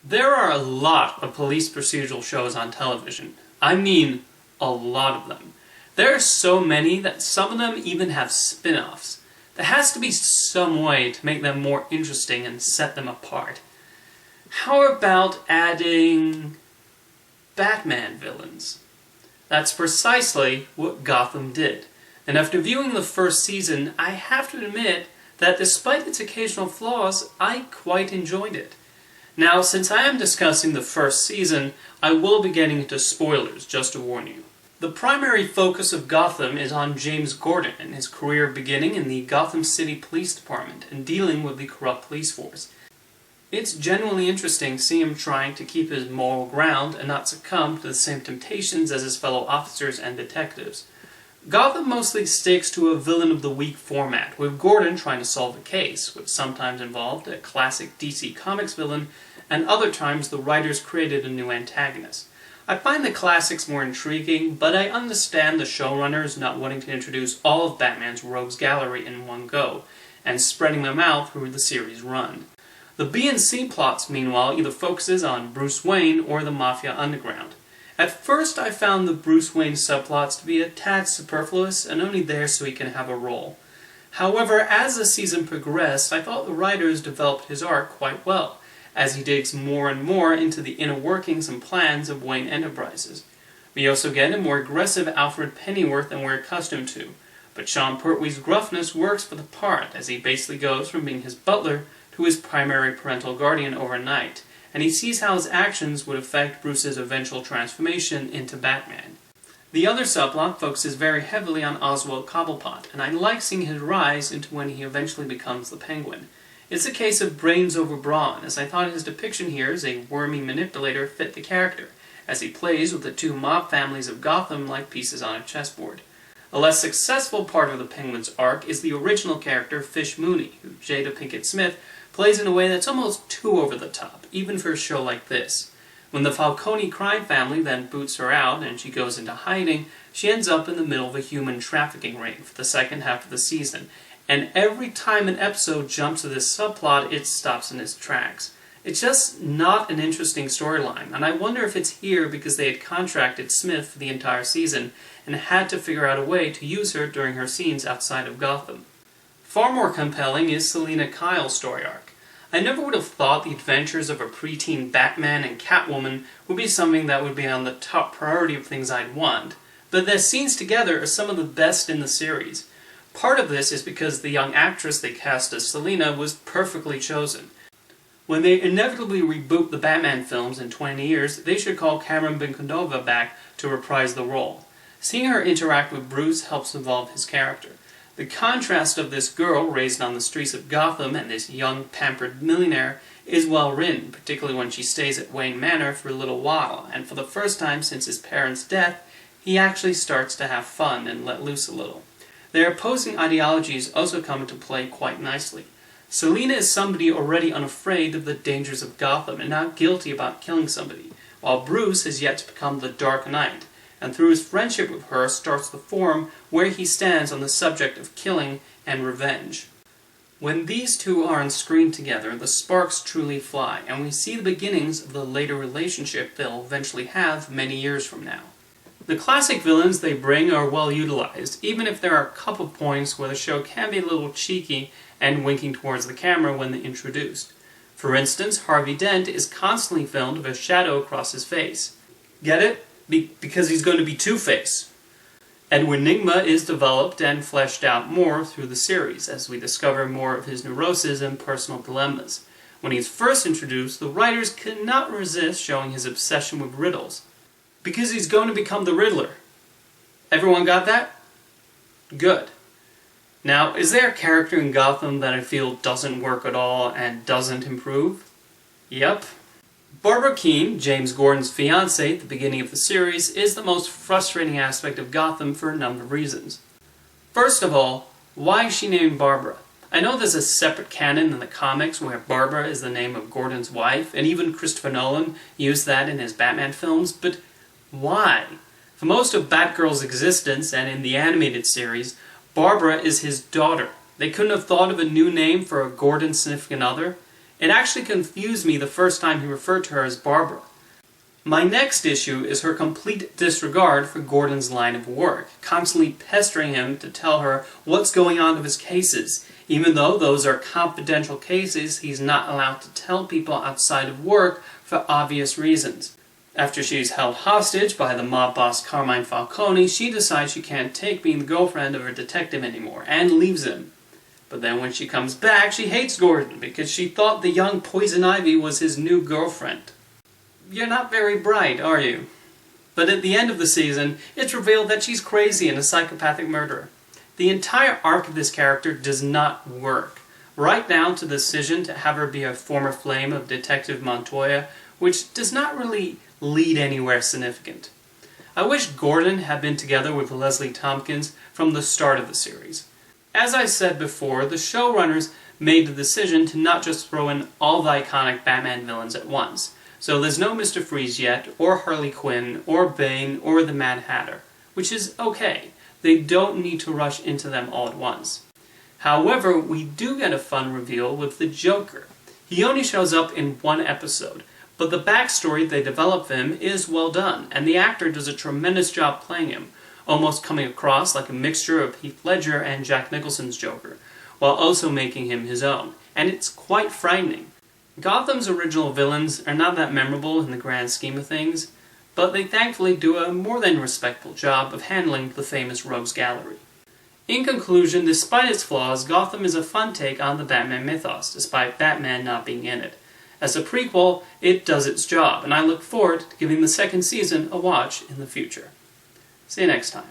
There are a lot of police procedural shows on television. I mean, a lot of them. There are so many that some of them even have spin-offs. There has to be some way to make them more interesting and set them apart. How about adding Batman villains? That's precisely what Gotham did. And after viewing the first season, I have to admit that despite its occasional flaws, I quite enjoyed it. Now, since I am discussing the first season, I will be getting into spoilers, just to warn you. The primary focus of Gotham is on James Gordon and his career beginning in the Gotham City Police Department and dealing with the corrupt police force. It's genuinely interesting to see him trying to keep his moral ground and not succumb to the same temptations as his fellow officers and detectives. Gotham mostly sticks to a villain of the week format, with Gordon trying to solve a case, which sometimes involved a classic DC Comics villain, and other times the writers created a new antagonist. I find the classics more intriguing, but I understand the showrunners not wanting to introduce all of Batman's rogues gallery in one go, and spreading them out through the series run. The B and C plots, meanwhile, either focuses on Bruce Wayne or the Mafia Underground. At first I found the Bruce Wayne subplots to be a tad superfluous and only there so he can have a role. However, as the season progressed, I thought the writers developed his arc quite well, as he digs more and more into the inner workings and plans of Wayne Enterprises. We also get a more aggressive Alfred Pennyworth than we're accustomed to, but Sean Pertwee's gruffness works for the part, as he basically goes from being his butler to his primary parental guardian overnight, and he sees how his actions would affect Bruce's eventual transformation into Batman. The other subplot focuses very heavily on Oswald Cobblepot, and I like seeing his rise into when he eventually becomes the Penguin. It's a case of brains over brawn, as I thought his depiction here as a wormy manipulator fit the character, as he plays with the two mob families of Gotham like pieces on a chessboard. A less successful part of the Penguin's arc is the original character Fish Mooney, who Jada Pinkett Smith plays in a way that's almost too over the top, even for a show like this. When the Falcone crime family then boots her out and she goes into hiding, she ends up in the middle of a human trafficking ring for the second half of the season, and every time an episode jumps to this subplot, it stops in its tracks. It's just not an interesting storyline, and I wonder if it's here because they had contracted Smith for the entire season and had to figure out a way to use her during her scenes outside of Gotham. Far more compelling is Selina Kyle's story arc. I never would have thought the adventures of a preteen Batman and Catwoman would be something that would be on the top priority of things I'd want, but their scenes together are some of the best in the series. Part of this is because the young actress they cast as Selina was perfectly chosen. When they inevitably reboot the Batman films in 20 years, they should call Cameron Binkondova back to reprise the role. Seeing her interact with Bruce helps evolve his character. The contrast of this girl raised on the streets of Gotham and this young, pampered millionaire is well written, particularly when she stays at Wayne Manor for a little while, and for the first time since his parents' death, he actually starts to have fun and let loose a little. Their opposing ideologies also come into play quite nicely. Selina is somebody already unafraid of the dangers of Gotham and not guilty about killing somebody, while Bruce has yet to become the Dark Knight, and through his friendship with her starts to form where he stands on the subject of killing and revenge. When these two are on screen together, the sparks truly fly, and we see the beginnings of the later relationship they'll eventually have many years from now. The classic villains they bring are well utilized, even if there are a couple points where the show can be a little cheeky and winking towards the camera when they're introduced. For instance, Harvey Dent is constantly filmed with a shadow across his face. Get it? Because he's going to be Two-Face. Edward Nygma is developed and fleshed out more through the series, as we discover more of his neuroses and personal dilemmas. When he's first introduced, the writers could not resist showing his obsession with riddles. Because he's going to become the Riddler. Everyone got that? Good. Now, is there a character in Gotham that I feel doesn't work at all and doesn't improve? Yep. Barbara Keene, James Gordon's fiancée at the beginning of the series, is the most frustrating aspect of Gotham for a number of reasons. First of all, why is she named Barbara? I know there's a separate canon in the comics where Barbara is the name of Gordon's wife, and even Christopher Nolan used that in his Batman films, but why? For most of Batgirl's existence, and in the animated series, Barbara is his daughter. They couldn't have thought of a new name for a Gordon significant other. It actually confused me the first time he referred to her as Barbara. My next issue is her complete disregard for Gordon's line of work, constantly pestering him to tell her what's going on with his cases. Even though those are confidential cases, he's not allowed to tell people outside of work for obvious reasons. After she's held hostage by the mob boss Carmine Falcone, she decides she can't take being the girlfriend of her detective anymore, and leaves him. But then when she comes back, she hates Gordon because she thought the young Poison Ivy was his new girlfriend. You're not very bright, are you? But at the end of the season, it's revealed that she's crazy and a psychopathic murderer. The entire arc of this character does not work, right down to the decision to have her be a former flame of Detective Montoya, which does not really lead anywhere significant. I wish Gordon had been together with Leslie Tompkins from the start of the series. As I said before, the showrunners made the decision to not just throw in all the iconic Batman villains at once. So there's no Mr. Freeze yet, or Harley Quinn, or Bane, or the Mad Hatter, which is okay. They don't need to rush into them all at once. However, we do get a fun reveal with the Joker. He only shows up in one episode, but the backstory they develop him is well done, and the actor does a tremendous job playing him, almost coming across like a mixture of Heath Ledger and Jack Nicholson's Joker, while also making him his own, and it's quite frightening. Gotham's original villains are not that memorable in the grand scheme of things, but they thankfully do a more than respectful job of handling the famous Rogues Gallery. In conclusion, despite its flaws, Gotham is a fun take on the Batman mythos, despite Batman not being in it. As a prequel, it does its job, and I look forward to giving the second season a watch in the future. See you next time.